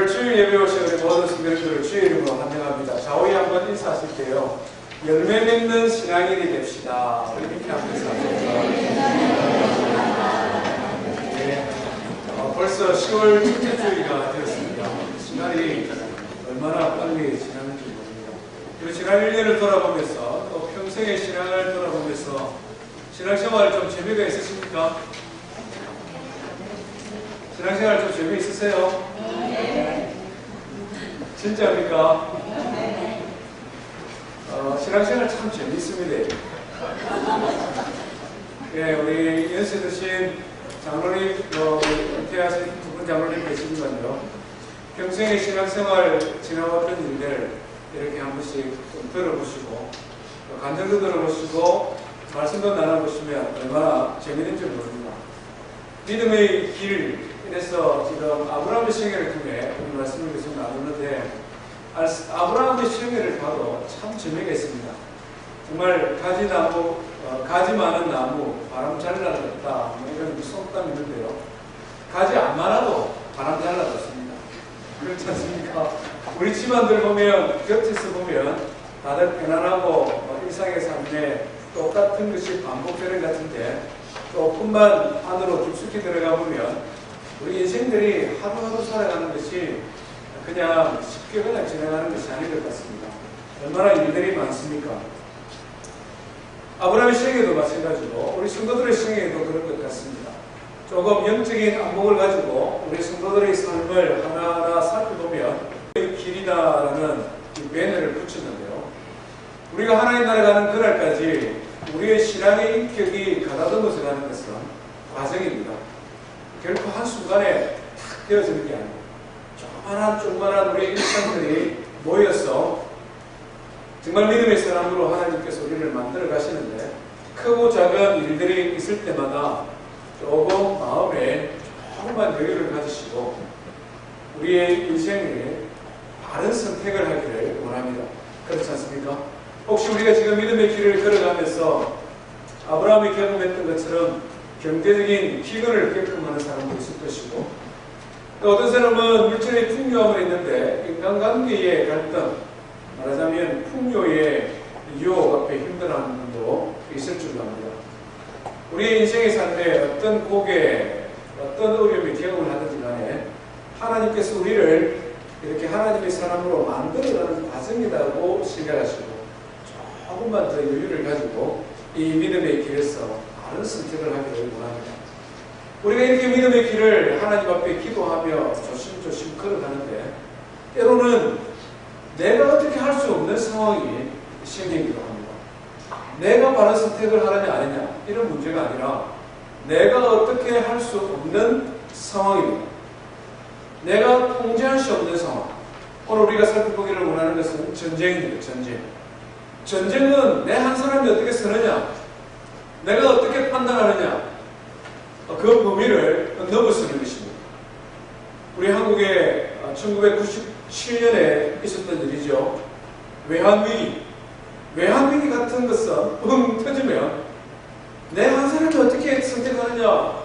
오늘 주일 예배 오신 우리 모든 성도님들을 주의 이름으로 환영합니다. 좌우에 한번 인사하실 때요. 열매 맺는 신앙인이 됩시다. 이렇게 한번 인사하십니다. 네, 벌써 10월 첫째 주일가 되었습니다. 시간이 얼마나 빨리 지나는지 모릅니다. 그리고 지난 1년을 돌아보면서 또 평생의 신앙을 돌아보면서 신앙생활 좀 재미가 있으십니까? 신앙생활 좀 재미있으세요? 네. 진짜입니까? 네. 신앙생활 참 재미있습니다. 예, 우리 연세 드신 장로님, 은퇴하신 두 분 장로님 계시지만요. 평생의 신앙생활 지나왔던 일들 이렇게 한 번씩 좀 들어보시고, 간증도 들어보시고, 말씀도 나눠보시면 얼마나 재미있는지 모릅니다. 믿음의 길, 그래서 지금 아브라함의 생애를 통해 오늘 말씀을 계속 나누는데 아브라함의 생애를 봐도 참 재미가 있습니다. 정말 가지나무, 가지 많은 나무, 바람 잘 날랐다 이런 속담이 있는데요. 가지 안 많아도 바람 잘 날랐습니다. 그렇지 않습니까? 우리 집안들 보면, 곁에서 보면 다들 편안하고 일상의 삶에 똑같은 것이 반복되는 것 같은데 조금만 안으로 깊숙이 들어가 보면 우리 인생들이 하루하루 살아가는 것이 그냥 쉽게 그냥 지나가는 것이 아닌 것 같습니다. 얼마나 일들이 많습니까? 아브라함의 생애도 마찬가지고 우리 성도들의 생애도 그런 것 같습니다. 조금 영적인 안목을 가지고 우리 성도들의 삶을 하나하나 살펴보면 길이다라는 배너를 붙였는데요. 우리가 하나님 나라 가는 그날까지 우리의 신앙의 인격이 가다듬어져 가는 것은 과정입니다. 결코 한순간에 탁 되어지는 게 아니고 조그만한 우리의 일상들이 모여서 정말 믿음의 사람으로 하나님께서 우리를 만들어 가시는데 크고 작은 일들이 있을 때마다 조금 마음에 조금만 여유를 가지시고 우리의 인생에 바른 선택을 하기를 원합니다. 그렇지 않습니까? 혹시 우리가 지금 믿음의 길을 걸어가면서 아브라함이 경험했던 것처럼 경제적인 기근을 겪음하는 사람도 있을 것이고 또 어떤 사람은 물질의 풍요함을 했는데 인간관계의 갈등, 말하자면 풍요의 유혹 앞에 힘들어하는 분도 있을 줄 압니다. 우리의 인생의 삶에 어떤 고개, 어떤 어려움이 경험을 하든지 간에 하나님께서 우리를 이렇게 하나님의 사람으로 만들어가는 과정이라고 생각하시고 조금만 더 여유를 가지고 이 믿음의 길에서 다른 선택을 하기를 원합니다. 우리가 이렇게 믿음의 길을 하나님 앞에 기도하며 조심조심 걸어가는데 때로는 내가 어떻게 할 수 없는 상황이 생기기도 합니다. 내가 바른 선택을 하느냐 아니냐 이런 문제가 아니라 내가 어떻게 할 수 없는 상황입니다. 내가 통제할 수 없는 상황. 오늘 우리가 살펴보기를 원하는 것은 전쟁입니다. 전쟁은 내 한 사람이 어떻게 서느냐, 내가 어떻게 판단하느냐, 그 범위를 넘어서는 것입니다. 우리 한국에 1997년에 있었던 일이죠. 외환위기. 외환위기 같은 것은 뻥 터지면 내 한 사람이 어떻게 선택하느냐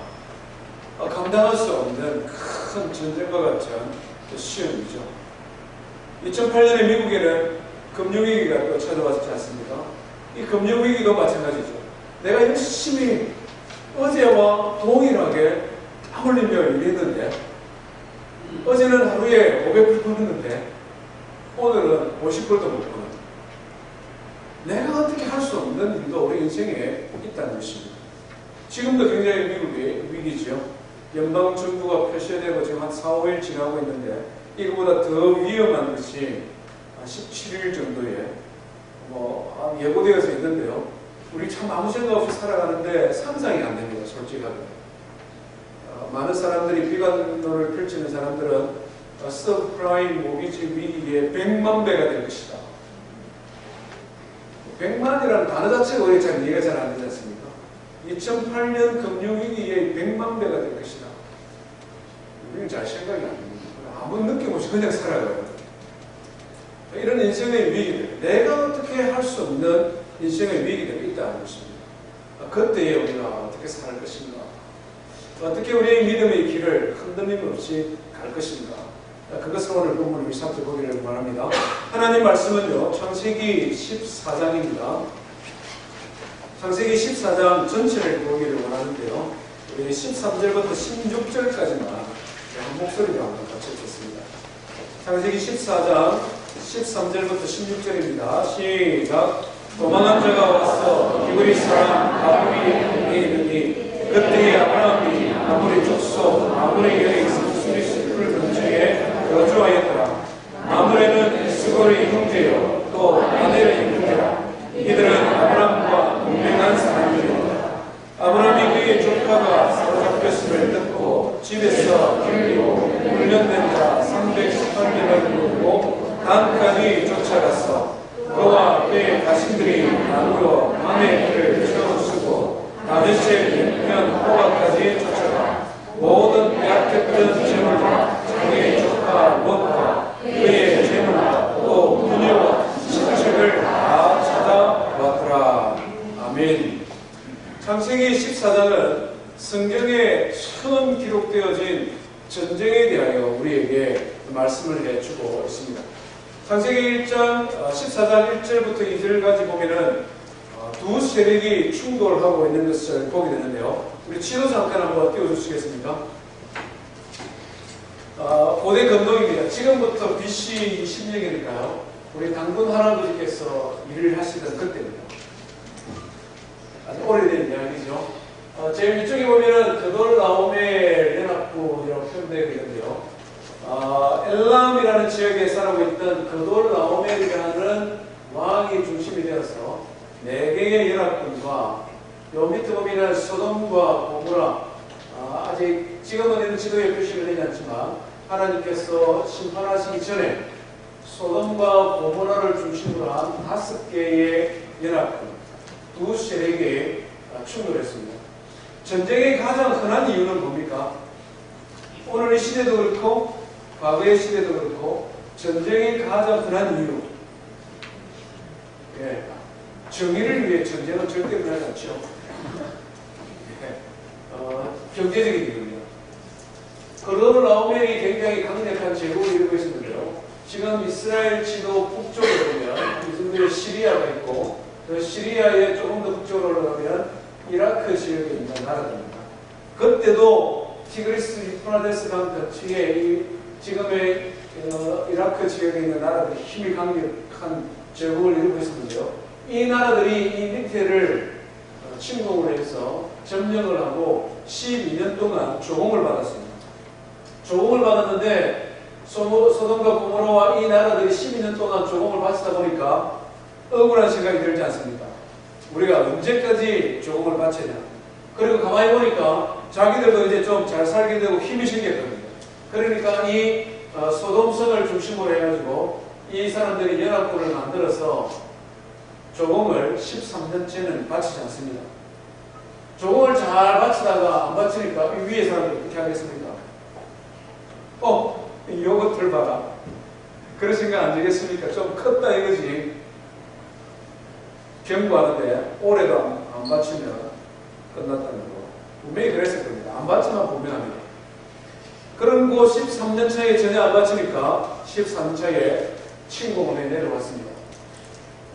감당할 수 없는 큰 전쟁과 같은 시험이죠. 2008년에 미국에는 금융위기가 또 찾아왔지 않습니까? 이 금융위기도 마찬가지죠. 내가 열심히 어제와 동일하게 땀 흘리며 일했는데 어제는 하루에 500불 버는데 오늘은 50불도 못 버는 내가 어떻게 할 수 없는 일도 우리 인생에 있다는 것입니다. 지금도 굉장히 미국의 위기죠. 연방정부가 폐쇄되고 지금 한 4, 5일 지나고 있는데 이거보다 더 위험한 것이 17일 정도에 예고되어서 있는데요. 우리 참 아무 생각 없이 살아가는데 상상이 안 됩니다. 솔직하게. 많은 사람들이 비관론을 펼치는 사람들은 서브프라임 모기지 위기의 100만 배가 될 것이다. 100만이라는 단어 자체가 우리 잘 이해가 잘 안 되지 않습니까? 2008년 금융위기의 100만 배가 될 것이다. 우리는 잘 생각이 안 됩니다. 아무 느낌 없이 그냥 살아가요. 이런 인생의 위기들, 내가 어떻게 할 수 없는 인생의 위기들이 있다는 것입니다. 그때에 우리가 어떻게 살 것인가? 어떻게 우리의 믿음의 길을 흔들림 없이 갈 것인가? 그것을 오늘 본문을 살펴보기를 원합니다. 하나님 말씀은요, 창세기 14장입니다. 창세기 14장 전체를 보기를 원하는데요. 13절부터 16절까지만 한 목소리로 한번 같이 읽겠습니다. 창세기 14장 13절부터 16절입니다. 시작. 도망한 자가 와서 히브리 사람 아브람에 이르니 그때에 아브람이 아브리 족속 아브레의 상수리 숲을 근처에 거주하였더라. 아므레는 스골의 형제요 또 아델의 형제라. 이들은 아브람과 동맹한 사람들이었다. 아브람이 그의 조카가 사로잡혔음을 듣고 집에서 길리고 훈련된 자 318명을 부르고 단까지 쫓아갔어. 그와 그의 가신들이 나누어 밤에 그를 채워쓰고 다메섹 편 호가까지 쫓아가 모든 빼앗겼던 재물과 자기의 조카 롯과 그의 재물과 또 부녀와 친척을 다 찾아왔더라. 아멘. 창세기 14장은 성경에 처음 기록되어진 전쟁에 대하여 우리에게 말씀을 해주고 있습니다. 창세기 14장 1절부터 2절까지 보면은 두 세력이 충돌하고 있는 것을 보게 되는데요. 우리 지도 잠깐 한번 띄워주시겠습니까? 고대 건동입니다. 지금부터 BC 20년이니까요. 우리 당군 할아버지께서 일을 하시던 그때입니다. 아주 오래된 이야기죠. 제일 위쪽에 보면은 그돌라오멜 연합군이라고 표현되어 있는데요. 엘람이라는 지역에 살고 있던 그돌라오멜이라는 왕이 중심이 되어서 4개의 연합군과 요 밑에 보면 소돔과 고모라, 아직 지금은 이런 지도에 표시가 되지 않지만 하나님께서 심판하시기 전에 소돔과 고모라를 중심으로 한 5개의 연합군, 두 세력에 충돌했습니다. 전쟁의 가장 흔한 이유는 뭡니까? 오늘 이 시대도 그렇고 과거의 시대도 그렇고 전쟁의 가장 흔한 이유, 정의를 위해 전쟁은 절대 일어나지 않죠. 경제적인 이유입니다. 그돌라오멜이 굉장히 강력한 제국을 이루고 있었는데요. 지금 이스라엘 지도 북쪽에 보면 이 정도의 시리아가 있고 그 시리아의 조금 더 북쪽으로 올라가면 이라크 지역에 있는 나라들입니다. 그때도 티그리스 유프라데스 강 덕지에 이 지금의 이라크 지역에 있는 나라들이 힘이 강력한 제국을 이루고 있었는데요. 이 나라들이 이 밑에를 침공을 해서 점령을 하고 12년 동안 조공을 받았습니다. 조공을 받았는데 소돔과 고모라와 이 나라들이 12년 동안 조공을 받다 보니까 억울한 생각이 들지 않습니까? 우리가 언제까지 조공을 바쳐야 되나? 그리고 가만히 보니까 자기들도 이제 좀 잘 살게 되고 힘이 생겼거든요. 그러니까 이 소돔성을 중심으로 해가지고 이 사람들이 연합군을 만들어서 조공을 13년째는 바치지 않습니다. 조공을 잘 바치다가 안 바치니까 이 위에 사람들이 어떻게 하겠습니까? 요것들 봐라. 그런 생각 안 들겠습니까? 좀 컸다 이거지. 경고하는데 올해도 안 바치면 끝났다는 거. 분명히 그랬을 겁니다. 안 바치면 분명합니다. 그런 거 13년 차에 전혀 안 바치니까 14년 차에 침공을 해 내려왔습니다.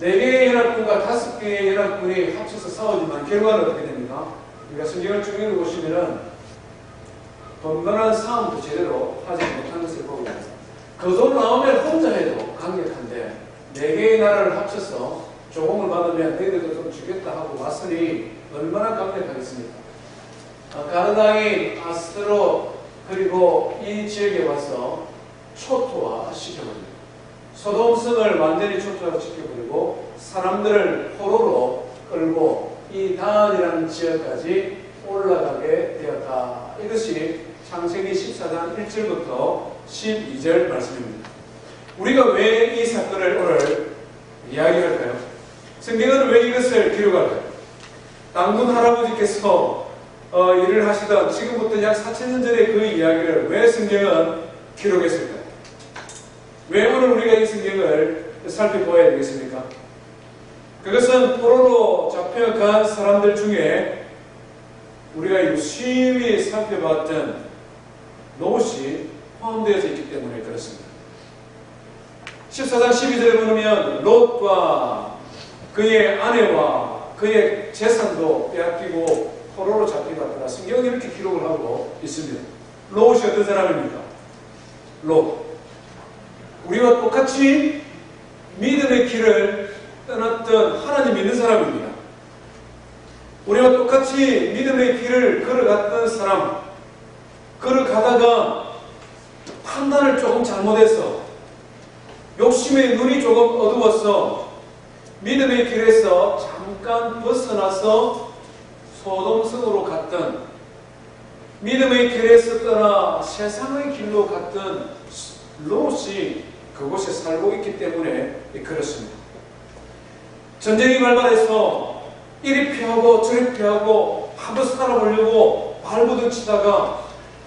4개의 연합군과 5개의 연합군이 합쳐서 싸우지만 결과는 어떻게 됩니까? 우리가 성경을 쭉 읽어보시면은 던던한 싸움도 제대로 하지 못한 것을 보게 됩니다. 그돌라오멜 혼자 해도 강력한데 4개의 나라를 합쳐서 조공을 받으면 너희들도 좀 주겠다 하고 왔으니 얼마나 강력하겠습니까? 가르다인, 아스트로 그리고 이 지역에 와서 초토화 시켜버립니다. 소돔성을 완전히 초토화시켜버리고 사람들을 포로로 끌고 이 다한이라는 지역까지 올라가게 되었다. 이것이 창세기 14장 1절부터 12절 말씀입니다. 우리가 왜 이 사건을 오늘 이야기할까요? 성경은 왜 이것을 기록할까요? 당군 할아버지께서 일을 하시던 지금부터 약 4,000년 전의 그 이야기를 왜 성경은 기록했을까요? 왜 오늘 우리가 이 성경을 살펴보아야 되겠습니까? 그것은 포로로 잡혀간 사람들 중에 우리가 유심히 살펴봤던 롯이 포함되어져 있기 때문에 그렇습니다. 14장 12절에 보면 롯과 그의 아내와 그의 재산도 빼앗기고 포로로 잡혀갔더라. 성경은 이렇게 기록을 하고 있습니다. 롯이 어떤 사람입니까? 롯. 우리와 똑같이 믿음의 길을 떠났던 하나님 믿는 사람입니다. 우리와 똑같이 믿음의 길을 걸어갔던 사람, 걸어가다가 판단을 조금 잘못해서 욕심의 눈이 조금 어두워서 믿음의 길에서 잠깐 벗어나서 소돔성으로 갔던, 믿음의 길에서 떠나 세상의 길로 갔던 롯이 그곳에 살고 있기 때문에 그렇습니다. 전쟁이 발발해서 이리 피하고 저리 피하고 한번 살아보려고 발부둥치다가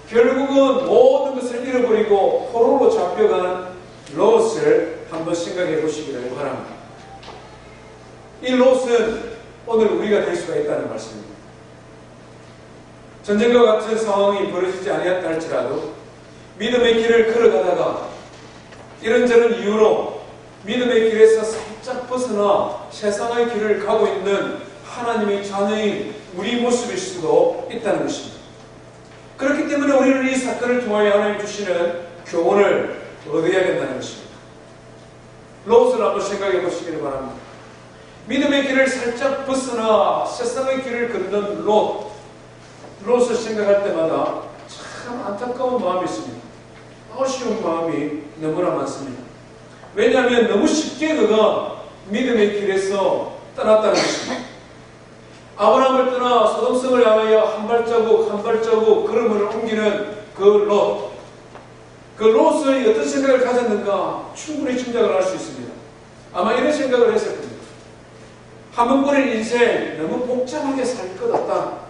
결국은 모든 것을 잃어버리고 포로로 잡혀가는 롯을 한번 생각해 보시기를 바랍니다. 이 롯은 오늘 우리가 될 수가 있다는 말씀입니다. 전쟁과 같은 상황이 벌어지지 아니었다 할지라도 믿음의 길을 걸어가다가 이런저런 이유로 믿음의 길에서 살짝 벗어나 세상의 길을 가고 있는 하나님의 자녀인 우리 모습일 수도 있다는 것입니다. 그렇기 때문에 우리는 이 사건을 통하여 하나님 주시는 교훈을 얻어야 된다는 것입니다. 롯을 한번 생각해 보시기를 바랍니다. 믿음의 길을 살짝 벗어나 세상의 길을 걷는 롯을 생각할 때마다 참 안타까운 마음이 있습니다. 아쉬운 마음이 너무나 많습니다. 왜냐하면 너무 쉽게 그가 믿음의 길에서 떠났다는 것입니다. 아브라함을 떠나 소돔성을 향하여 한 발자국 한 발자국 걸음을 옮기는 그 롯의 어떤 생각을 가졌는가 충분히 짐작을 할 수 있습니다. 아마 이런 생각을 했을 겁니다. 한 번뿐인 인생 너무 복잡하게 살 것 같다.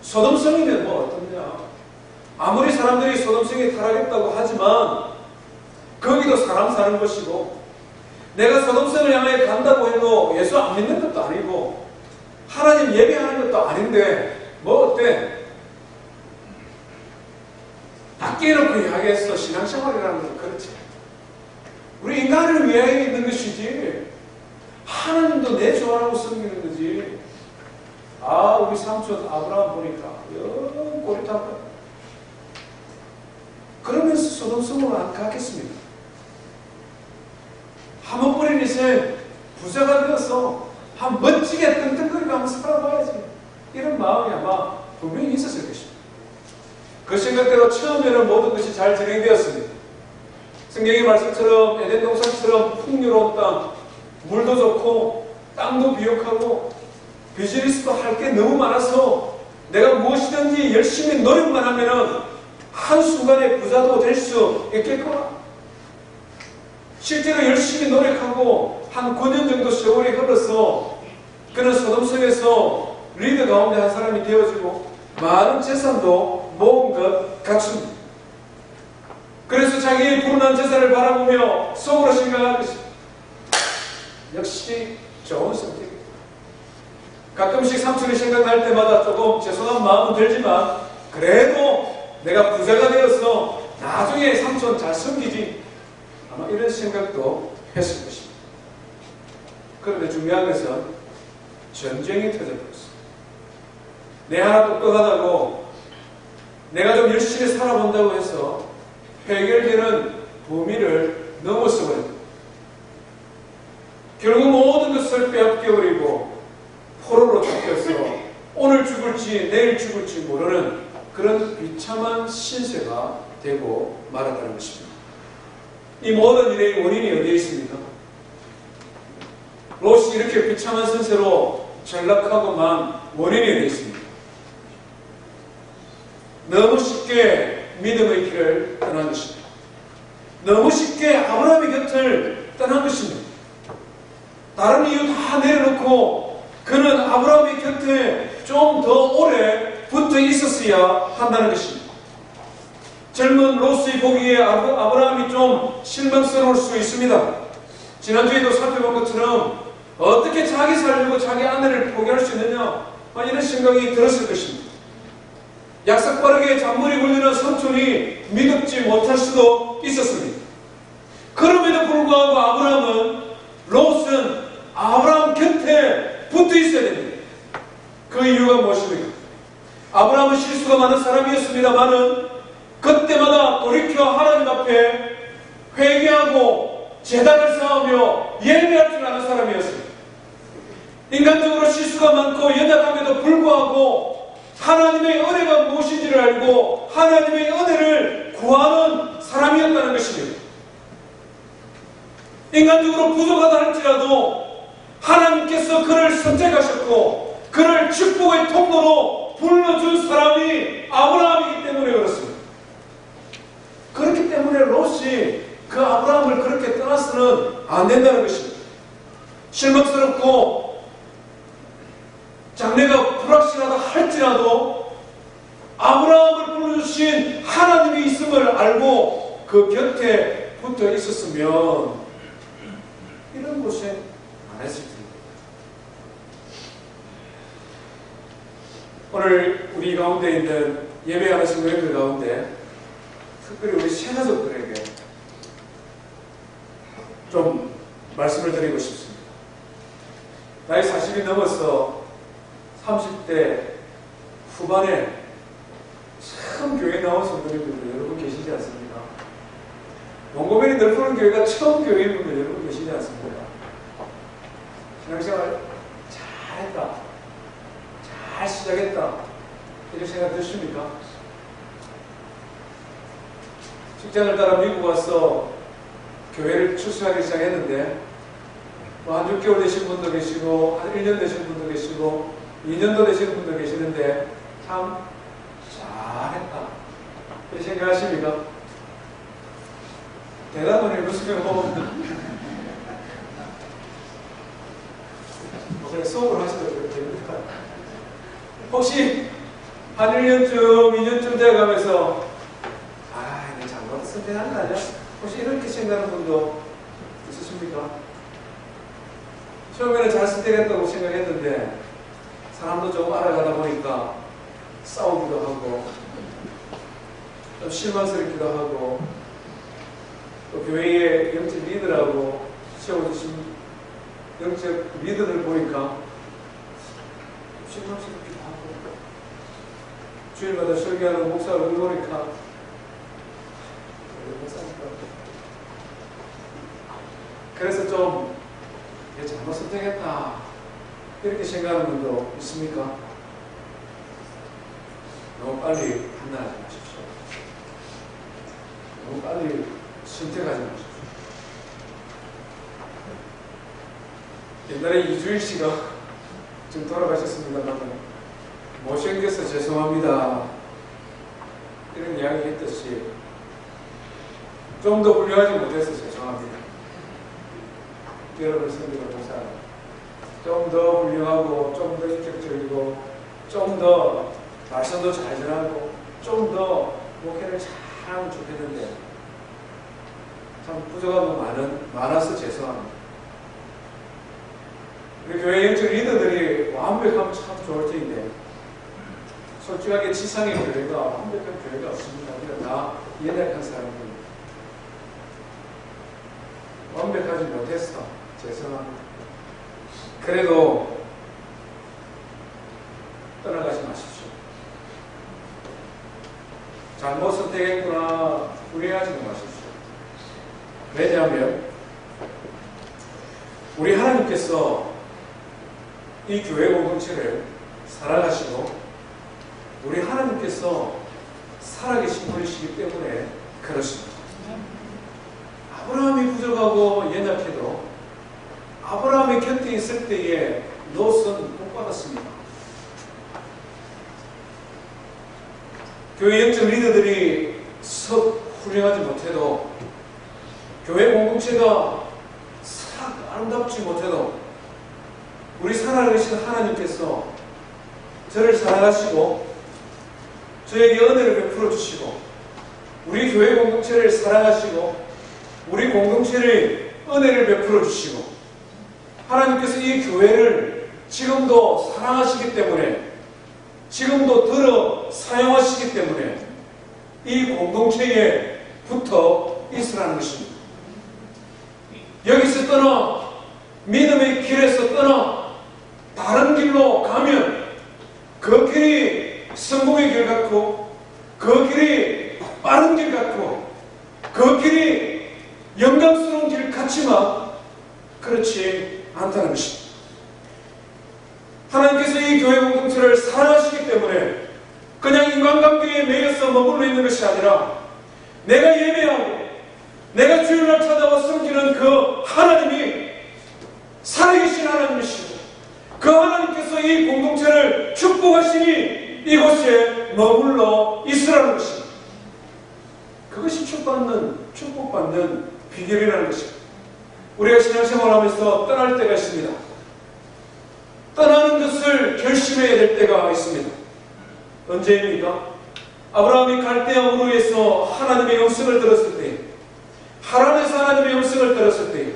소돔성이면 뭐 어떻냐. 아무리 사람들이 소돔성에 타락했다고 하지만 거기도 사람 사는 것이고, 내가 소돔성을 향해 간다고 해도 예수 안 믿는 것도 아니고 하나님 예배하는 것도 아닌데 뭐 어때? 밖에 놓고 이야기해서 신앙생활이라는 건 그렇지. 우리 인간을 위하여 있는 것이지 하나님도 내 좋아하고 섬기는 거지. 우리 삼촌 아브라함 보니까 영 고리타고 그러면서 소돔성으로 안 가겠습니까? 한 번뿐인 인생 부자가 되어서 한 멋지게 뜬뜬거리고 한번 살아봐야지. 이런 마음이 아마 분명히 있었을 것입니다. 그 생각대로 처음에는 모든 것이 잘 진행되었습니다. 성경의 말씀처럼 에덴 동산처럼 풍요로운 땅, 물도 좋고 땅도 비옥하고 비즈니스도 할 게 너무 많아서 내가 무엇이든지 열심히 노력만 하면은 한순간에 부자도 될 수 있겠구나. 실제로 열심히 노력하고 한 9년 정도 세월이 흘러서 그는 소돔성에서 리더 가운데 한 사람이 되어지고 많은 재산도 모은 것 같습니다. 그래서 자기의 불운한 재산을 바라보며 속으로 생각할 것입니다. 역시 좋은 선택이다. 가끔씩 삼촌이 생각날 때마다 조금 죄송한 마음은 들지만 그래도 내가 부자가 되어서 나중에 삼촌 잘 섬기지. 아마 이런 생각도 했을 것입니다. 그런데 중요한 것은 전쟁이 터져버렸습니다. 내 하나 똑똑하다고 내가 좀 열심히 살아본다고 해서 해결되는 범위를 넘어서 버립니다. 결국 모든 것을 빼앗겨버리고 포로로 잡혀서 오늘 죽을지 내일 죽을지 모르는 그런 비참한 신세가 되고 말았다는 것입니다. 이 모든 일의 원인이 어디에 있습니까? 롯이 이렇게 비참한 선세로 전락하고만 원인이 어디에 있습니까? 너무 쉽게 믿음의 길을 떠난 것입니다. 너무 쉽게 아브라함의 곁을 떠난 것입니다. 다른 이유 다 내려놓고 그는 아브라함의 곁에 좀 더 오래 붙어 있었어야 한다는 것입니다. 젊은 롯의 보기에 아브라함이 좀 실망스러울 수 있습니다. 지난주에도 살펴본 것처럼 어떻게 자기 살려고 자기 아내를 포기할 수 있느냐 이런 생각이 들었을 것입니다. 약삭빠르게 잔머리 굴리는 삼촌이 믿지 못할 수도 있었습니다. 그럼에도 불구하고 롯은 아브라함 곁에 붙어 있어야 됩니다. 그 이유가 무엇입니까? 아브라함은 실수가 많은 사람이었습니다만은 그때마다 돌이켜 하나님 앞에 회개하고 제단을 쌓으며 예배할 줄 아는 사람이었습니다. 인간적으로 실수가 많고 연약함에도 불구하고 하나님의 은혜가 무엇인지를 알고 하나님의 은혜를 구하는 사람이었다는 것입니다. 인간적으로 부족하다 할지라도 하나님께서 그를 선택하셨고 그를 축복의 통로로 불러준 사람이 아브라함이기 때문에 그렇습니다. 그렇기 때문에 롯이 그 아브라함을 그렇게 떠나서는 안 된다는 것입니다. 실망스럽고 장래가 불확실하다 할지라도 아브라함을 불러주신 하나님이 있음을 알고 그 곁에 붙어 있었으면 이런 고생 안 했을 텐데. 오늘 우리 가운데 있는 예배하는 성도님들 가운데 특별히 우리 새가족들에게 좀 말씀을 드리고 싶습니다. 나이 40이 넘어서 30대 후반에 처음 교회 나온 성도님들 여러분 계시지 않습니까? 원고변이 넓은 교회가 처음 교회인 분들 여러분 계시지 않습니까? 신앙생활 잘했다, 잘 시작했다 이런 생각 드십니까? 직장을 따라 미국 와서 교회를 출석하기 시작했는데 한 6개월 되신 분도 계시고 한 1년 되신 분도 계시고 2년도 되신 분도 계시는데 참 잘했다 이렇게 생각하십니까? 대답을 해보시면 그냥 수업을 하셔도 됩니다. 혹시 한 1년쯤 2년쯤 돼가면서 내가 잘못 선택하는 거 아니야? 혹시 이렇게 생각하는 분도 있으십니까? 처음에는 잘 선택했다고 생각했는데 사람도 좀 알아가다 보니까 싸우기도 하고 좀 실망스럽기도 하고 또 교회의 영적 리더라고 세워주신 영적 리더들 보니까 실망스럽기도 하고 주일마다 설교하는 목사를 보니까 그래서 좀 잘못 선택했다 이렇게 생각하는 분도 있습니까? 너무 빨리 판단하지 마십시오. 너무 빨리 선택하지 마십시오. 옛날에 이주일 씨가 지금 돌아가셨습니다만 못생겨서 죄송합니다 이런 이야기 했듯이 좀 더 훌륭하지 못해서 죄송합니다. 여러분 성도가 보사 좀 더 훌륭하고 좀 더 인격적이고 좀 더 말씀도 잘 전하고 좀 더 목회를 잘하면 좋겠는데 참 부족한 거 많아서 죄송합니다. 우리 교회 영적 리더들이 완벽하면 참 좋을 텐데 솔직하게 지상의 교회가 완벽한 교회가 없습니다. 우리가 다 연약한 사람들입니다. 완벽하지 못했어. 죄송합니다. 그래도 떠나가지 마십시오. 잘못 선택했구나 후회하지 마십시오. 왜냐하면 우리 하나님께서 이 교회 공동체를 사랑하시고 우리 하나님께서 살아계신 분이시기 때문에 그렇습니다. 아브라함이 부족하고 연약해도 아브라함의 곁에 있을 때에 롯은 복 받았습니다. 교회 영적 리더들이 썩 훌륭하지 못해도 교회 공동체가 싹 아름답지 못해도 우리 살아계신 하나님께서 저를 사랑하시고 저에게 은혜를 베풀어 주시고 우리 교회 공동체를 사랑하시고 우리 공동체를 은혜를 베풀어 주시고 하나님께서 이 교회를 지금도 사랑하시기 때문에 지금도 들어 사용하시기 때문에 이 공동체에 붙어 있으라는 것입니다. 여기서 떠나 믿음의 길에서 떠나 다른 길로 가면 그 길이 성공의 길 같고 그 길이 빠른 길 같고 그 길이 영광스러운 길 같지만 그렇지 않다는 것입니다. 하나님께서 이 교회 공동체를 사랑하시기 때문에 그냥 인간관계에 매여서 머물러 있는 것이 아니라 내가 예배하고 내가 주일날 찾아와 섬기는 그 하나님이 살아계신 하나님이시고 그 하나님께서 이 공동체를 축복하시니 이곳에 머물러 있으라는 것입니다. 그것이 축복받는 비결이라는 것입니다. 우리가 신앙생활하면서 떠날 때가 있습니다. 떠나는 것을 결심해야 될 때가 있습니다. 언제입니까? 아브라함이 갈대아 우르에서 하나님의 음성을 들었을 때, 하란에서 하나님의 음성을 들었을 때,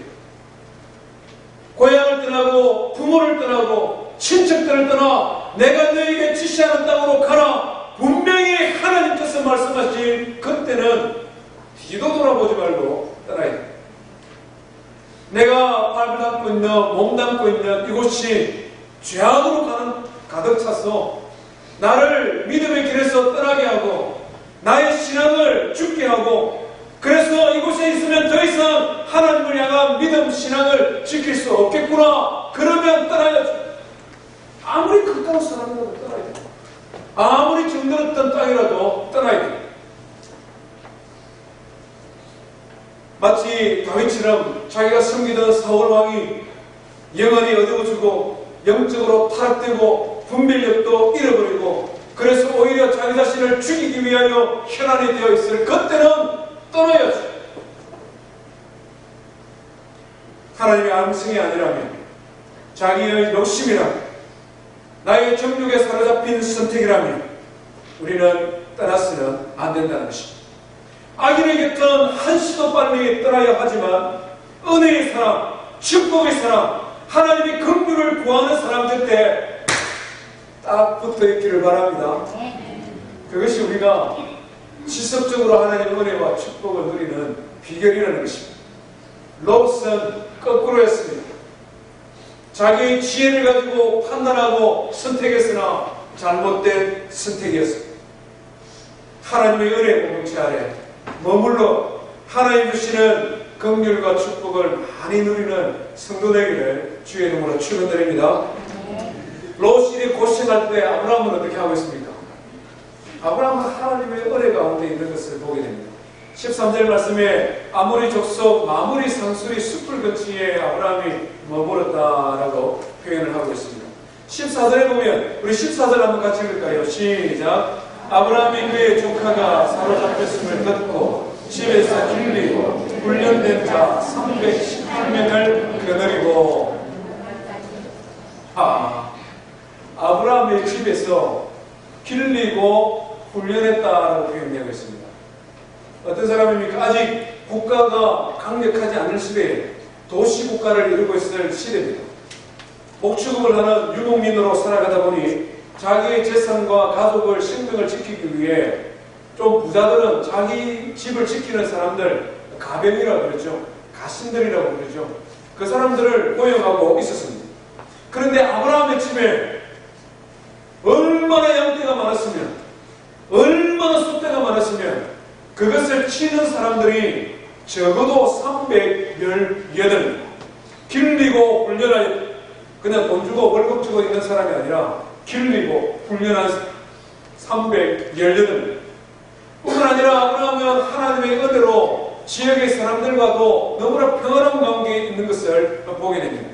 고향을 떠나고 부모를 떠나고 친척들을 떠나 내가 너에게 지시하는 땅으로 가라 분명히 하나님께서 말씀하신 그때는 뒤도 돌아보지 말고 떠나야 돼. 내가 발 담고 있는 몸 담고 있는 이곳이 죄악으로 가득 차서 나를 믿음의 길에서 떠나게 하고 나의 신앙을 죽게 하고 그래서 이곳에 있으면 더 이상 하나님을 향한 믿음 신앙을 지킬 수 없겠구나. 그러면 떠나야죠. 아무리 가까운 사람이라도 떠나야 돼요. 아무리 정들었던 땅이라도 떠나야 돼요. 마치 다윗처럼 자기가 섬기던 사울 왕이 영안이 어두워지고 영적으로 타락되고 분별력도 잃어버리고 그래서 오히려 자기 자신을 죽이기 위하여 현안이 되어 있을 그때는 떠나야죠. 하나님의 암성이 아니라면 자기의 욕심이라면 나의 정욕에 사로잡힌 선택이라면 우리는 떠나서는 안 된다는 것입니다. 악인의 곁은 한시도 빨리 떠나야 하지만 은혜의 사람, 축복의 사람, 하나님의 긍휼을 구하는 사람들 때 딱 붙어있기를 바랍니다. 그것이 우리가 지속적으로 하나님의 은혜와 축복을 누리는 비결이라는 것입니다. 롯은 거꾸로 했습니다. 자기의 지혜를 가지고 판단하고 선택했으나 잘못된 선택이었습니다. 하나님의 은혜 공동체 아래 머물러 하나님 주시는 긍휼과 축복을 많이 누리는 성도 되기를 주의 이름으로 축원드립니다. 롯이 고생할 때 아브라함은 어떻게 하고 있습니까? 아브라함은 하나님의 은혜 가운데 있는 것을 보게 됩니다. 13절 말씀에 아모리 족속 마므리 상수리 숲을 근처에 아브라함이 머물렀다라고 표현을 하고 있습니다. 14절에 보면 우리 14절 한번 같이 읽을까요? 시작. 아브라함이 그의 조카가 사로잡혔음을 듣고 집에서 길리고 훈련된 자 318명을 거느리고 아브라함의 집에서 길리고 훈련했다라고 표현되고 있습니다. 어떤 사람입니까? 아직 국가가 강력하지 않을 시대에 도시국가를 이루고 있을 시대입니다. 목축업을 하는 유목민으로 살아가다 보니 자기의 재산과 가족을 생명을 지키기 위해 좀 부자들은 자기 집을 지키는 사람들 가병이라고 그러죠. 가신들이라고 그러죠. 그 사람들을 고용하고 있었습니다. 그런데 아브라함의 집에 얼마나 양떼가 많았으면 얼마나 숫대가 많았으면 그것을 치는 사람들이 적어도 318명 길리고 훈련하여 그냥 돈 주고 월급 주고 있는 사람이 아니라 길리고 훈련한 318명 뿐만 아니라 아브라함은 하나님의 은혜로 지역의 사람들과도 너무나 평안한 관계에 있는 것을 보게 됩니다.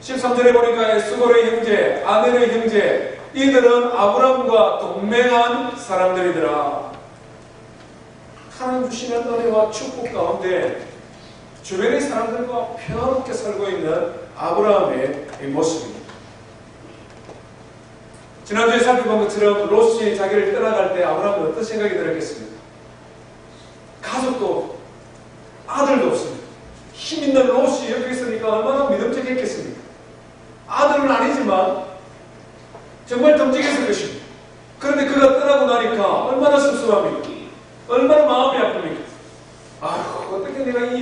13절에 보니까 에스골의 형제, 아넬의 형제 이들은 아브라함과 동맹한 사람들이더라. 하나님 주시는 은혜와 축복 가운데 주변의 사람들과 평화롭게 살고 있는 아브라함의 모습입니다. 지난주에 살펴본 것처럼 롯이 자기를 떠나갈 때 아브라함은 어떤 생각이 들었겠습니까? 가족도 없고 아들도 없습니다. 힘 있는 롯이 여기 있으니까 얼마나 믿음직했겠습니까? 아들은 아니지만 정말 덤직했을 것입니다.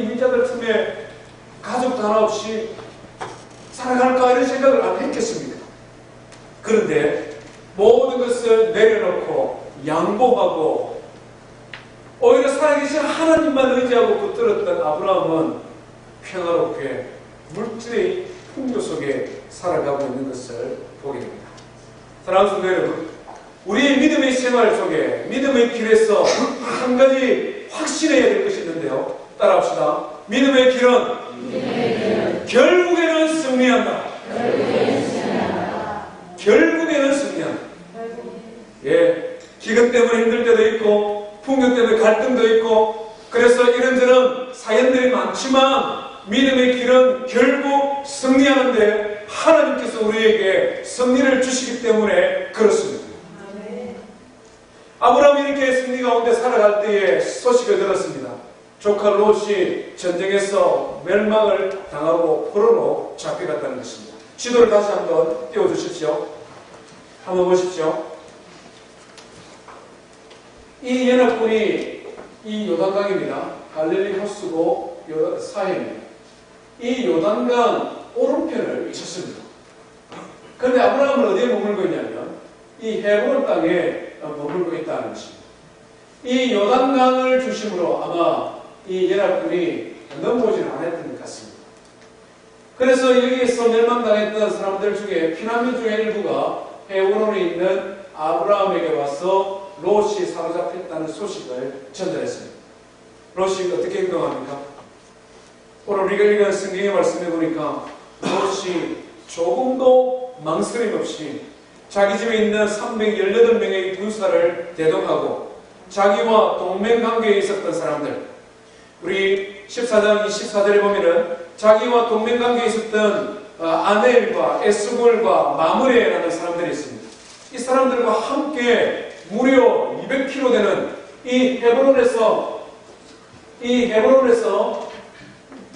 이민자들 틈에 가족도 하나 없이 살아갈까 이런 생각을 안 했겠습니까? 그런데 모든 것을 내려놓고 양보하고 오히려 살아계신 하나님만 의지하고 붙들었던 아브라함은 평화롭게 물질의 풍요 속에 살아가고 있는 것을 보게 됩니다. 사랑하는 성도 여러분, 우리의 믿음의 생활 속에 믿음의 길에서 한 가지 확신해야 될 것이 있는데요. 따라합시다. 믿음의 길은 결국에는 승리한다. 결국에는 승리한다. 예, 기근 때문에 힘들 때도 있고 풍요 때문에 갈등도 있고 그래서 이런저런 사연들이 많지만 믿음의 길은 결국 승리하는데 하나님께서 우리에게 승리를 주시기 때문에 그렇습니다. 아브라함이 이렇게 승리 가운데 살아갈 때에 소식을 들었습니다. 조카 롯이 전쟁에서 멸망을 당하고 포로로 잡혀갔다는 것입니다. 지도를 다시 한번 띄워주십시오. 한번 보십시오. 이 연합군이 이 요단강입니다. 갈릴리 호수고 사해입니다. 이 요단강 오른편을 미쳤습니다. 그런데 아브라함은 어디에 머물고 있냐면 이 헤브론 땅에 머물고 있다는 것입니다. 이 요단강을 중심으로 아마 이 연합군이 넘어오지는 않았던 것 같습니다. 그래서 여기에서 멸망당했던 사람들 중에 피난민 중에 일부가 헤브론에 있는 아브라함에게 와서 롯이 사로잡혔다는 소식을 전달했습니다. 롯이 어떻게 행동합니까? 오늘 우리가 읽은 성경의 말씀해 보니까 롯이 조금도 망설임 없이 자기 집에 있는 318명의 군사를 대동하고 자기와 동맹관계에 있었던 사람들, 우리 14장 24절에 보면은 자기와 동맹관계에 있었던 아넬과 에스골과 마므레라는 사람들이 있습니다. 이 사람들과 함께 무려 200km 되는 이 헤브론에서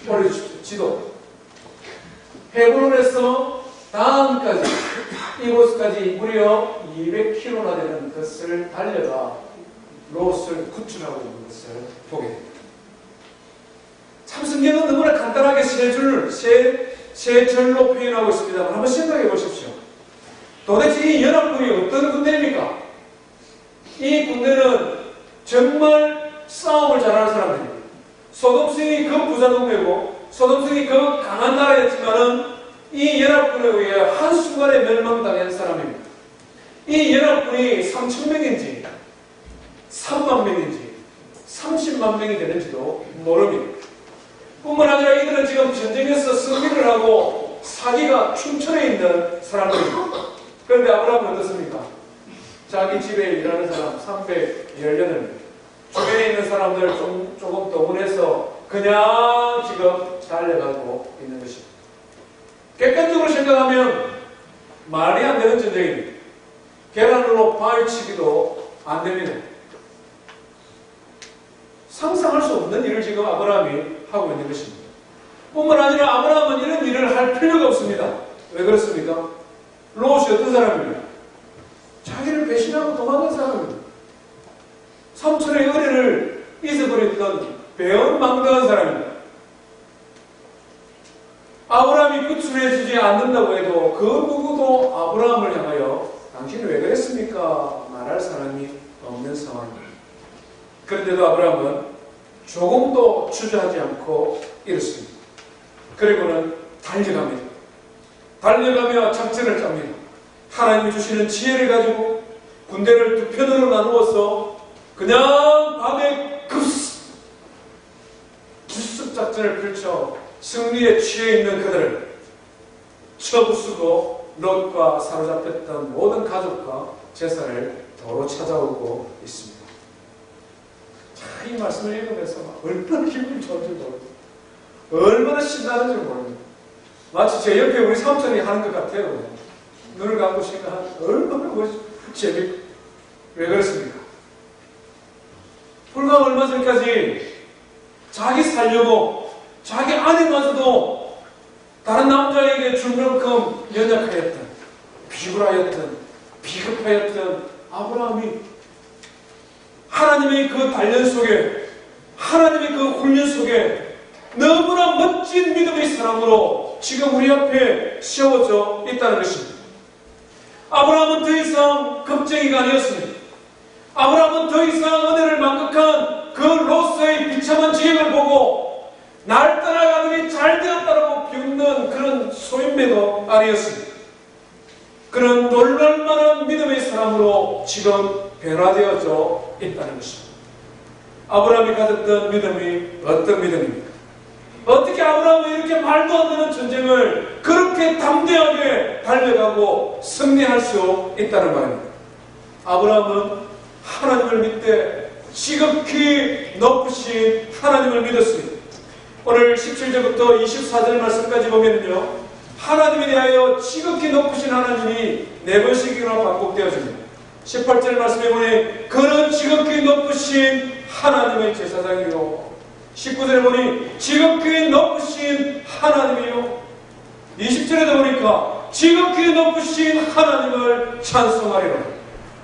올려주십시오. 지도. 헤브론에서 다음까지 이곳까지 무려 200km나 되는 것을 달려가 롯을 구출하고 있는 것을 보게 됩니다. 참 성경은 너무나 간단하게 세 절로 표현하고 있습니다만 한번 생각해 보십시오. 도대체 이 연합군이 어떤 군대입니까? 이 군대는 정말 싸움을 잘하는 사람들입니다. 소돔성이 그 부자 동네고 소돔성이 그 강한 나라였지만은 이 연합군에 의해 한순간에 멸망당한 사람입니다. 이 연합군이 3,000명인지 3만 명인지 30만 명이 되는지도 모릅니다. 뿐만 아니라 이들은 지금 전쟁에서 승리를 하고 사기가 춤천에 있는 사람들입니다. 그런데 아브라함은 어떻습니까? 자기 집에 일하는 사람 318명, 주변에 있는 사람들 조금 동원해서 그냥 지금 달려가고 있는 것입니다. 객관적으로 생각하면 말이 안 되는 전쟁입니다. 계란으로 발치기도 안 됩니다. 상상할 수 없는 일을 지금 아브라함이 하고 있는 것입니다. 뿐만 아니라 아브라함은 이런 일을 할 필요가 없습니다. 왜 그렇습니까? 롯이 어떤 사람입니까? 자기를 배신하고 도망간 사람입니다. 삼촌의 은혜를 잊어버렸던 배은망덕한 사람입니다. 아브라함이 구출해주지 않는다고 해도 그 누구도 아브라함을 향하여 당신은 왜 그랬습니까? 말할 사람이 없는 상황입니다. 그런데도 아브라함은 조금도 주저하지 않고 이렇습니다. 그리고는 달려갑니다. 달려가며 작전을 짭니다. 하나님이 주시는 지혜를 가지고 군대를 두 편으로 나누어서 그냥 밤에 기습 작전을 펼쳐 승리에 취해 있는 그들을 쳐부수고 롯과 사로잡혔던 모든 가족과 재산을 도로 찾아오고 있습니다. 자, 이 말씀을 읽으면서 얼마나 기분이 좋은지 모르고 얼마나 신나는지 모릅니다. 마치 제 옆에 우리 삼촌이 하는 것 같아요. 눈을 감고 생각하면 얼마나 재밌고. 왜 그렇습니까? 불과 얼마 전까지 자기 살려고 자기 아내마저도 다른 남자에게 줄 만큼 연약하였던, 비굴하였던, 비급하였던 아브라함이 하나님의 그 단련 속에, 하나님의 그 훈련 속에 너무나 멋진 믿음의 사람으로 지금 우리 앞에 세워져 있다는 것입니다. 아브라함은 더 이상 겁쟁이가 아니었습니다. 아브라함은 더 이상 은혜를 만극한 그 롯의 비참한 지경을 보고 날 떠나가더니 잘 되었다라고 비웃는 그런 소인매도 아니었습니다. 그런 놀랄만한 믿음의 사람으로 지금 변화되어져 있다는 것입니다. 아브라함이 가졌던 믿음이 어떤 믿음입니까? 어떻게 아브라함은 이렇게 말도 안 되는 전쟁을 그렇게 담대하게 달려가고 승리할 수 있다는 말입니다. 아브라함은 하나님을 믿되 지극히 높으신 하나님을 믿었습니다. 오늘 17절부터 24절 말씀까지 보면요, 하나님에 대하여 지극히 높으신 하나님이 4번씩이나 반복되어집니다. 18절 말씀에 보니 그는 지극히 높으신 하나님의 제사장이요, 19절에 보니 지극히 높으신 하나님이요, 20절에도 보니까 지극히 높으신 하나님을 찬송하리라.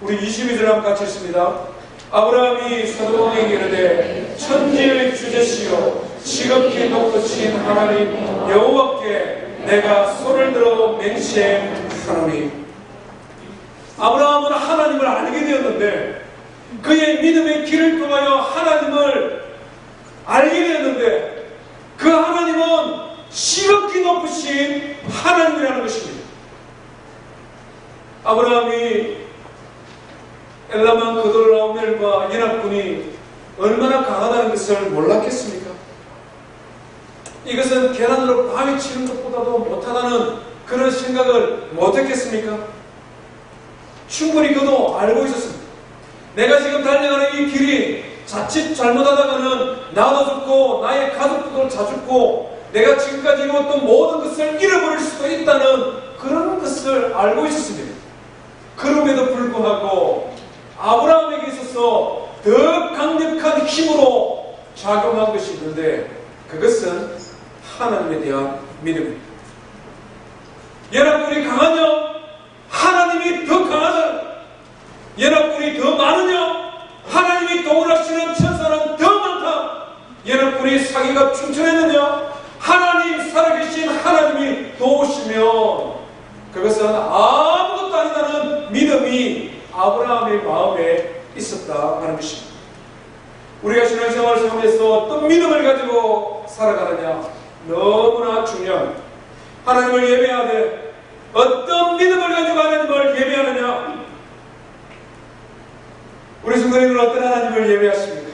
우리 22절 한번 같이 읽습니다. 아브라함이 소돔에게 이르되 천지의 주제시요 지극히 높으신 하나님 여호와께 내가 손을 들어 맹세하노니. 아브라함은 하나님을 알게 되었는데, 그의 믿음의 길을 통하여 하나님을 알게 되었는데, 그 하나님은 지극히 높으신 하나님이라는 것입니다. 아브라함이 엘라만 그돌라오멜과 연합군이 얼마나 강하다는 것을 몰랐겠습니까? 이것은 계란으로 바위 치는 것보다도 못하다는 그런 생각을 못했겠습니까? 충분히 그도 알고 있었습니다. 내가 지금 달려가는 이 길이 자칫 잘못하다가는 나도 죽고 나의 가족도 다 죽고 내가 지금까지 이루었던 모든 것을 잃어버릴 수도 있다는 그런 것을 알고 있었습니다. 그럼에도 불구하고 아브라함에게 있어서 더 강력한 힘으로 작용한 것이 있는데, 그것은 하나님에 대한 믿음입니다. 연합군이 강하냐? 하나님이 더 강하다. 연합군이 더 많으냐? 하나님이 동원하시는 천사는 더 많다. 연합군이 사기가 충천했느냐? 하나님, 살아계신 하나님이 도우시면 그것은 아무것도 아니다는 믿음이 아브라함의 마음에 있었다 하는 것입니다. 우리가 신앙생활을 하면서 어떤 믿음을 가지고 살아가느냐, 너무나 중요합니다. 하나님을 예배하되 어떤 믿음을 가지고 하나님을 예배하느냐. 우리 성도님은 어떤 하나님을 예배하십니까?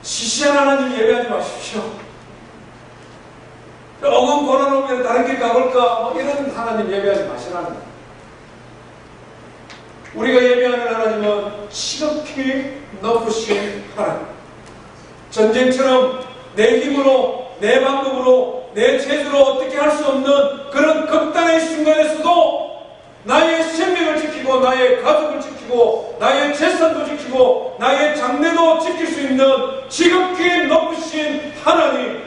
시시한 하나님 예배하지 마십시오. 조금 고난 오면 다른 길 가볼까, 이런 하나님 예배하지 마시라는. 우리가 예배하는 하나님은 지극히 높으신 하나님. 전쟁처럼 내 힘으로, 내 방법으로, 내 재주로 어떻게 할 수 없는 그런 극단의 순간에서도 나의 생명을 지키고 나의 가족을 지키고 나의 재산도 지키고 나의 장래도 지킬 수 있는 지극히 높으신 하나님,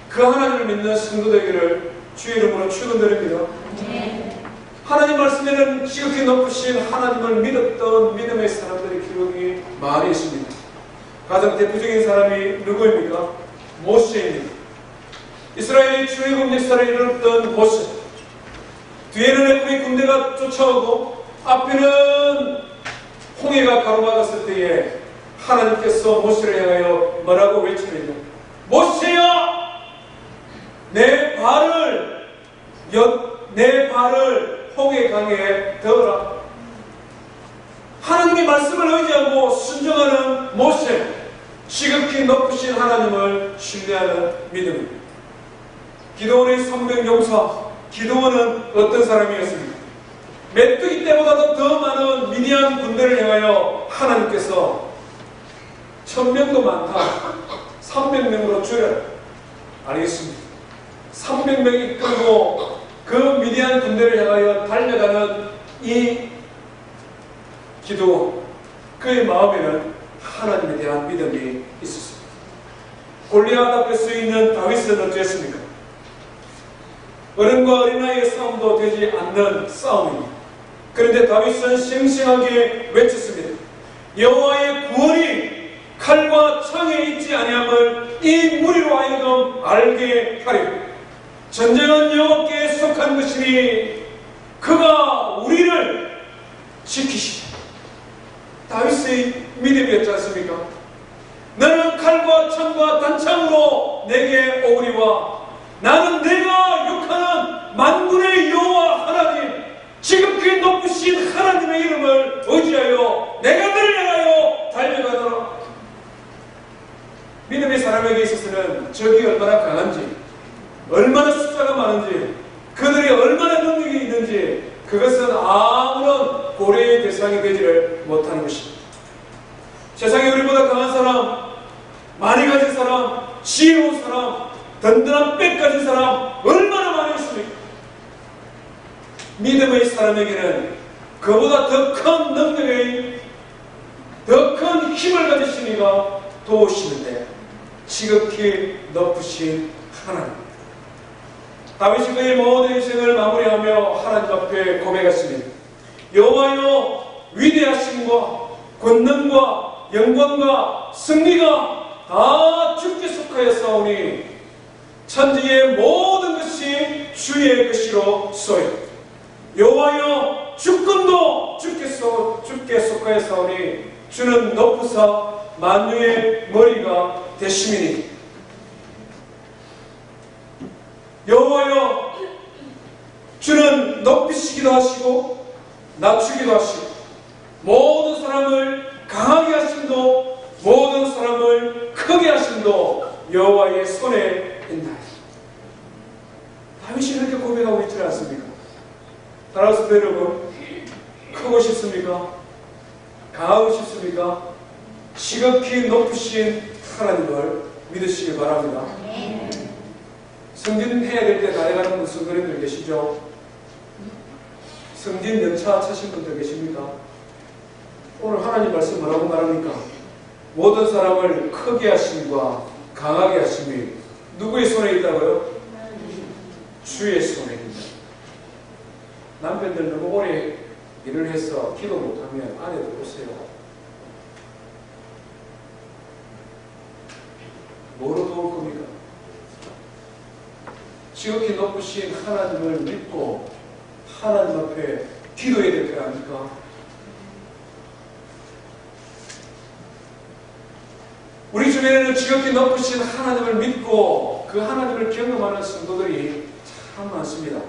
그 하나님을 믿는 성도되기를 주의 이름으로 축원드립니다. 하나님 말씀에는 지극히 높으신 하나님을 믿었던 믿음의 사람들의 기록이 많이 있습니다. 가장 대표적인 사람이 누구입니까? 모세입니다. 이스라엘의 출애굽 역사를 이뤘던 모세. 뒤에는 애굽의 군대가 쫓아오고 앞에는 홍해가 가로막았을 때에 하나님께서 모세를 향하여 뭐라고 외치느냐? 모세야! 내 발을 홍해 강에 넣어라. 하나님의 말씀을 의지하고 순종하는 모세, 지극히 높으신 하나님을 신뢰하는 믿음입니다. 기드온의 성병용사, 기드온은 어떤 사람이었습니까? 메뚜기 때보다도 더 많은 미디안 군대를 향하여 하나님께서 1000명도 많다, 300명으로 줄여라. 알겠습니다. 300명이 끌고 그 미디안 군대를 향하여 달려가는 이 기드온, 그의 마음에는 하나님에 대한 믿음이 있었습니다. 골리앗 앞에 서 있는 다윗은 어땠습니까? 어른과 어린아이의 싸움도 되지 않는 싸움입니다. 그런데 다윗은 생생하게 외쳤습니다. 여호와의 구원이 칼과 창에 있지 아니함을 이 무리로 하여금 알게 하리라. 전쟁은 여호와께 속한 것이니 그가 우리를 지키시리라. 다윗의 믿음이었지 않습니까? 너는 칼과 창과 단창으로 내게 오리와 나는 내가 욕하는 만군의 여호와 하나님, 지극히 높으신 하나님의 이름을 의지하여 내가 너를 향하여 달려가노라. 믿음의 사람에게 있어서는 적이 얼마나 강한지, 얼마나 숫자가 많은지, 그들이 얼마나 능력이 있는지 그것은 아무런 고려의 대상이 되지를 못하는 것입니다. 세상에 우리보다 강한 사람, 많이 가진 사람, 지혜로운 사람, 든든한 빽 가진 사람 얼마나 많이 있습니까? 믿음의 사람에게는 그보다 더 큰 능력의, 더 큰 힘을 가지신 이가 도우시는데 지극히 높으신 하나님. 다윗이 그의 모든 인생을 마무리하며 하나님 앞에 고백했습니다. 여호와여, 위대하심과 권능과 영광과 승리가 다 주께 속하였사오니 천지의 모든 것이 주의 것이로 쏘여. 여호와여, 주권도 주께 속하였사오니 주는 높으사 만유의 머리가 되심이니. 여호와여, 주는 높이시기도 하시고 낮추기도 하시고 모든 사람을 강하게 하심도 모든 사람을 크게 하심도 여호와의 손에 있나이다. 다윗이 그렇게 고백하고 있지 않습니까? 따라서 여러분, 크고 싶습니까? 강하고 싶습니까? 지극히 높으신 하나님을 믿으시기 바랍니다. 승진해야 될 때 다녀가는 무슨 그림들 계시죠? 승진 연차 차신 분들 계십니까? 오늘 하나님 말씀 뭐라고 말합니까? 모든 사람을 크게 하심과 강하게 하심이 누구의 손에 있다고요? 주의 손에 있다. 남편들 너무 오래 일을 해서 기도 못하면 아내들 오세요. 뭐로 도울 겁니까? 지극히 높으신 하나님을 믿고 하나님 앞에 기도해야 될 거 아닙니까? 우리 주변에는 지극히 높으신 하나님을 믿고 그 하나님을 경험하는 성도들이 참 많습니다.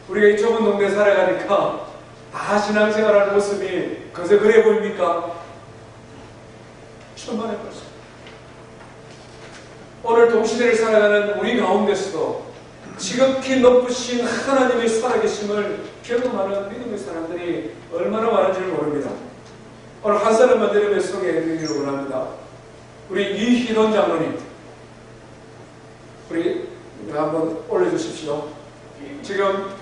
우리가 이 좁은 동네 살아가니까 다 신앙생활하는 모습이 그저 그래 보입니까? 천만의 말씀. 오늘 동시대를 살아가는 우리 가운데서도 지극히 높으신 하나님의 살아계심을 경험하는 믿음의 사람들이 얼마나 많은지를 모릅니다. 오늘 한 사람만 내려며 소개해드리기를 원합니다. 우리 이희돈 장로님, 우리 한번 올려주십시오. 지금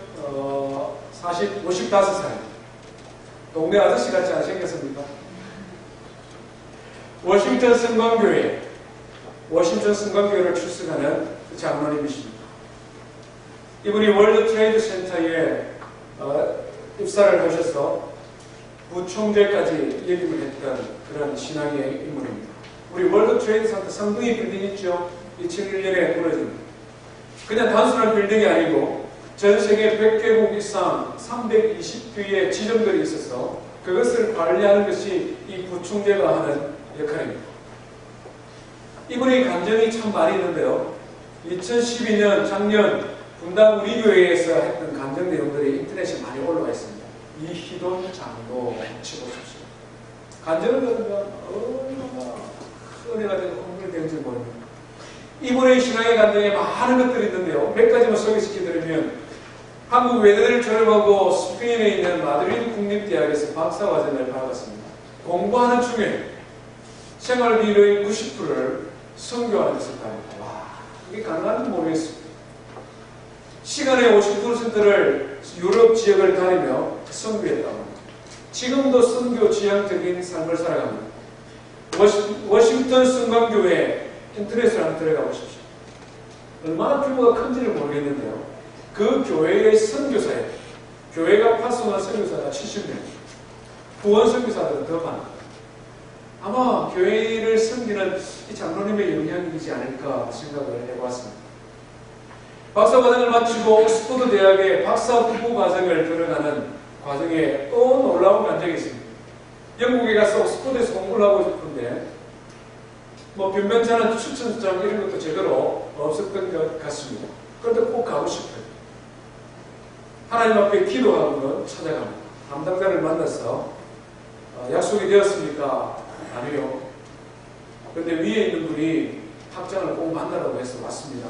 55살, 동네 아저씨 같이 안 생겼습니까? 워싱턴 성광교회를 출석하는 장로님이십니다. 이분이 월드 트레이드 센터에 입사를 하셔서 부총재까지 역임을 했던 그런 신앙의 인물입니다. 우리 월드 트레이드 센터 상등이 빌딩 있죠? 2001년에 무너집니다. 그냥 단순한 빌딩이 아니고 전 세계 100개국 이상 320개의 지점들이 있어서 그것을 관리하는 것이 이 부총재가 하는 역할입니다. 이분의 간증이 참 많이 있는데요. 2012년 작년 분당 우리 교회에서 했던 간증 내용들이 인터넷에 많이 올라와 있습니다. 이희돈 장로 치보십시오. 간증을 들으면 얼마나 은혜가 되고 공부가 되는지 모릅니다. 이분의 신앙의 간증에 많은 것들이 있는데요. 몇 가지만 소개시켜드리면 한국 외대를 졸업하고 스페인에 있는 마드리드 국립대학에서 박사과정을 받았습니다. 공부하는 중에 생활비의 90%를 선교하는 데 썼답니다. 와, 이게 가능한지 모르겠습니다. 시간의 50%를 유럽 지역을 다니며 선교했다고 합니다. 지금도 선교 지향적인 삶을 살아갑니다. 워싱턴 성광교회 인터넷을 한번 들어가 보십시오. 얼마나 규모가 큰지를 모르겠는데요. 그 교회의 선교사에 교회가 파송한 선교사가 70명, 후원 선교사들은 더 많아요. 아마 교회를 섬기는 이 장로님의 영향이지 않을까 생각을 해보았습니다. 박사과정을 마치고 옥스퍼드 대학의 박사 후보 과정을 들어가는 과정에 또 놀라운 감정이 있습니다. 영국에 가서 옥스퍼드에서 공부를 하고 싶은데 뭐 변변찮은 추천장 이런 것도 제대로 없었던 것 같습니다. 그런데 꼭 가고 싶어요. 하나님 앞에 기도하고는 찾아갑니다. 담당자를 만나서 약속이 되었습니까? 아니요. 그런데 위에 있는 분이 학장을 꼭 만나라고 해서 왔습니다.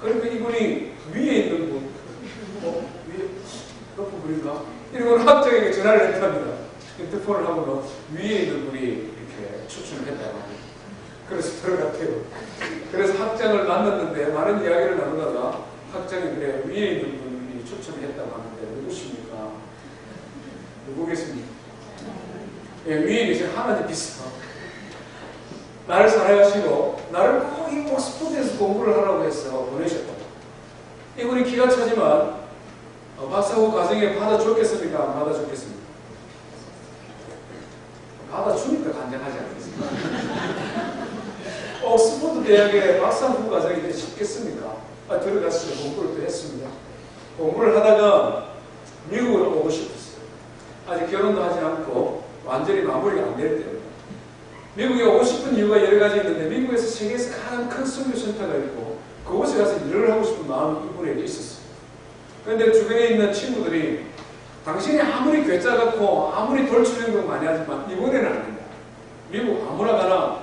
그러니까 이분이 위에 있는 분, 위에 높은 분인가? 이런 학장에게 전화를 했답니다. 핸드폰을 하고는 위에 있는 분이 이렇게 추천을 했다고 합니다. 그래서 들어갔대요. 그래서 학장을 만났는데 많은 이야기를 나누다가 학장이 그래 위에 있는 분이 추천을 했다고 하는데 누구십니까? 누구겠습니까? 예, 위에 계신 하나님께서 나를 사랑하시고 나를 꼭 이 옥스퍼드에서 공부를 하라고 해서 보내셨다. 이분이 기가 차지만 박사후 과정에 받아줬겠습니까? 안 받아줬겠습니까? 받아주니까 간장하지 않겠습니까? 옥스퍼드 대학의 박사후 과정이 쉽겠습니까? 들어가서 공부를 또 했습니다. 공부를 하다가 미국으로 오고 싶었어요. 아직 결혼도 하지 않고 완전히 마무리가 안 될 때입니다. 미국에 오고 싶은 이유가 여러 가지 있는데 미국에서 세계에서 가장 큰 선교센터가 있고 그곳에 가서 일을 하고 싶은 마음이 이분에게 있었어요. 그런데 주변에 있는 친구들이 당신이 아무리 괴짜 같고 아무리 돌출 행동 많이 하지만 이번에는 안 된다. 미국 아무나 가나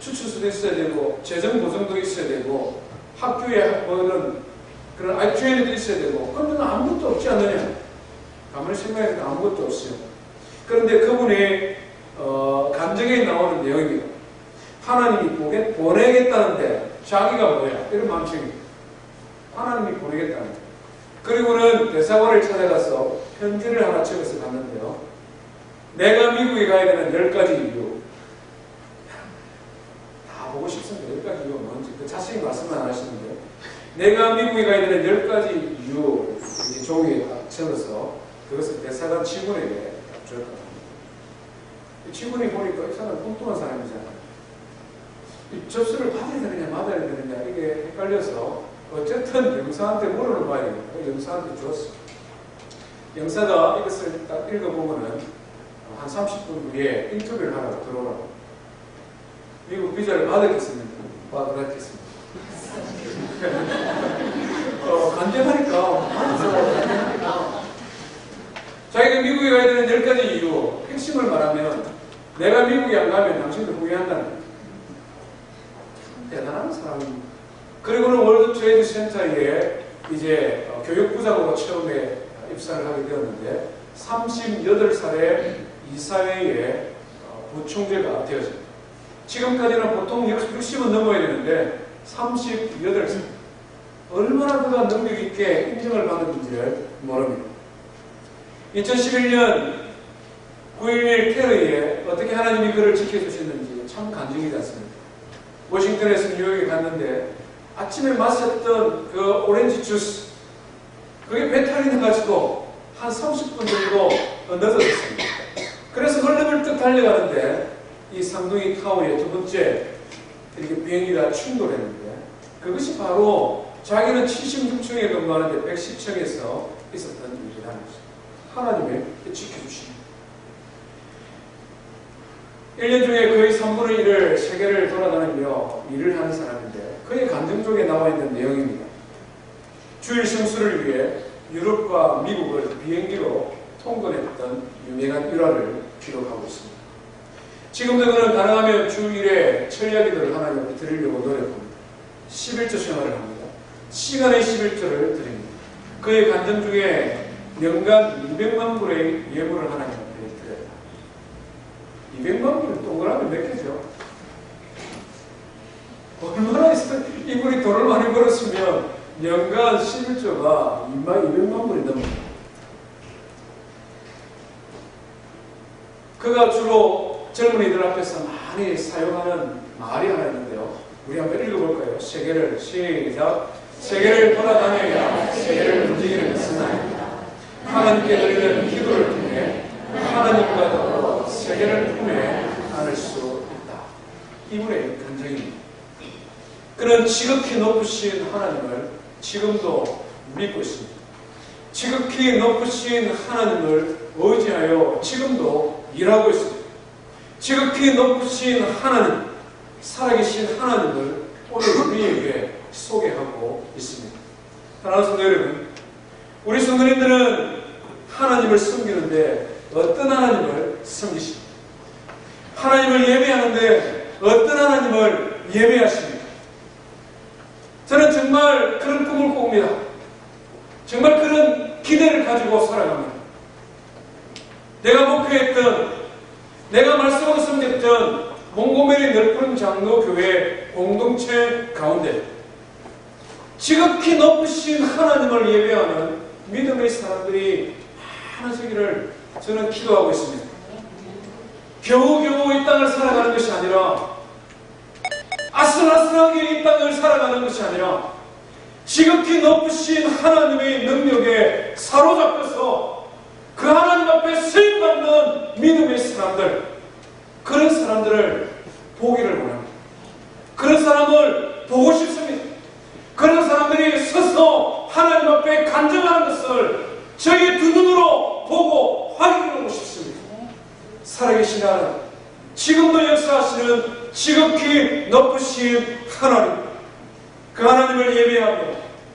추천서도 있어야 되고 재정 보증도 있어야 되고 학교에 뭐는 그런 IQN도 있어야 되고 그런데 아무것도 없지 않느냐. 가만히 생각해도 아무것도 없어요. 그런데 그분의 감정에 나오는 내용입니다. 하나님이 보내겠다는데 자기가 뭐야? 이런 마음속입니다. 하나님이 보내겠다는데. 그리고는 대사관을 찾아가서 편지를 하나 적어서 갔는데요. 내가 미국에 가야 되는 10가지 이유. 다 보고 싶습니다. 10가지 이유가 뭔지. 그 자세히 말씀만 안 하시는데 내가 미국에 가야 되는 10가지 이유 종이에 적어서 그것을 대사관 직원에게 줬다. 직원이 보니까 이 사람은 뚱뚱한 사람이잖아요. 이 접수를 받아야 되느냐 말아야 되느냐 이게 헷갈려서 어쨌든 영사한테 물어는 봐야 돼요. 영사한테 줬어. 영사가 이것을 딱 읽어보면은 한 30분 후에 인터뷰를 하라고 들어오라고. 미국 비자를 받았겠습니까? 받았겠습니다. 간절하니까 자기가 미국에 가야 되는 10가지 이유 핵심을 말하면 내가 미국에 안 가면 당신도 후회한다는 거예요. 대단한 사람입니다. 그리고는 월드 트레이드 센터에 이제 교육부장으로 처음에 입사를 하게 되었는데 38살에 이사회의 부총재가 되었습니다. 지금까지는 보통 60은 넘어야 되는데 38살. 얼마나 그가 능력 있게 인정을 받는지를 모릅니다. 2011년 9.11 테러에 어떻게 하나님이 그를 지켜주셨는지 참 간증이 났습니다. 워싱턴에서 뉴욕에 갔는데 아침에 마셨던 그 오렌지 주스 그게 배탈이 나가지고 한 30분 정도 늦어졌습니다. 그래서 헐레벌떡 달려가는데 이 상둥이 타워의 두 번째 이렇게 비행기가 충돌했는데 그것이 바로 자기는 76층에 근무하는데 110층에서 있었던 일이라는 것입니다. 하나님의 지켜주십니다. 1년 중에 거의 3분의 1을 세계를 돌아다니며 일을 하는 사람인데 그의 간증 쪽에 나와 있는 내용입니다. 주일 성수를 위해 유럽과 미국을 비행기로 통근했던 유명한 일화를 기록하고 있습니다. 지금도 그는 가능하면 주일에 철야기도를 하나님 앞에 드리려고 노력합니다. 11조 생활을 합니다. 시간의 11조를 드립니다. 그의 간증 중에 연간 200만 불의 예물을 하나님 앞에 드려요. 200만 불은 동그라미 몇 개죠? 얼마나 이분이 돈을 많이 벌었으면 연간 11조가 200만 불이 넘습니다. 그가 주로 젊은이들 앞에서 많이 사용하는 말이 하나 있는데요. 우리 한번 읽어볼까요? 세계를 시작. 세계를 돌아다녀야 세계를 움직이는 것은 아닙니다. 하나님께 드리는 기도를 통해 하나님과 더불어 세계를 품에 안을 수 있다. 이분의 간증입니다. 그는 지극히 높으신 하나님을 지금도 믿고 있습니다. 지극히 높으신 하나님을 의지하여 지금도 일하고 있습니다. 지극히 높으신 하나님, 살아계신 하나님을 오늘 우리에게 소개하고 있습니다. 사랑하는 성도 여러분, 우리 성도님들은 하나님을 섬기는데 어떤 하나님을 섬기십니까? 하나님을 예배하는데 어떤 하나님을 예배하십니까? 저는 정말 그런 꿈을 꿉니다. 정말 그런 기대를 가지고 살아갑니다. 내가 목회했던, 내가 말씀으로 섬겼던 몽고메리 넓은 장로교회 공동체 가운데 지극히 높으신 하나님을 예배하는 믿음의 사람들이 많아지기를 저는 기도하고 있습니다. 겨우겨우 이 땅을 살아가는 것이 아니라 아슬아슬하게 이 땅을 살아가는 것이 아니라 지극히 높으신 하나님의 능력에 사로잡혀서 그 하나님 앞에 쓰임받는 믿음의 사람들, 그런 사람들을 보기를 원합니다. 그런 사람을 보고 싶습니다. 그런 사람들이 서서 하나님 앞에 간증하는 것을 저희의 두 눈으로 보고 확인하고 싶습니다. 살아계신 하나님, 지금도 역사하시는 지극히 높으신 하나님, 그 하나님을 예배하며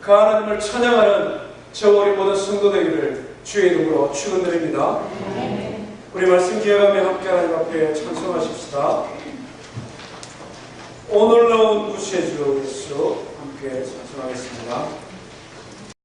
그 하나님을 찬양하는 저 우리 모든 성도 되기를 주의 이름으로 축원드립니다. 우리 말씀 기억하며 함께 하나님 앞에 찬송하십시다. 오 놀라운 구세주 예수 함께 찬송하겠습니다.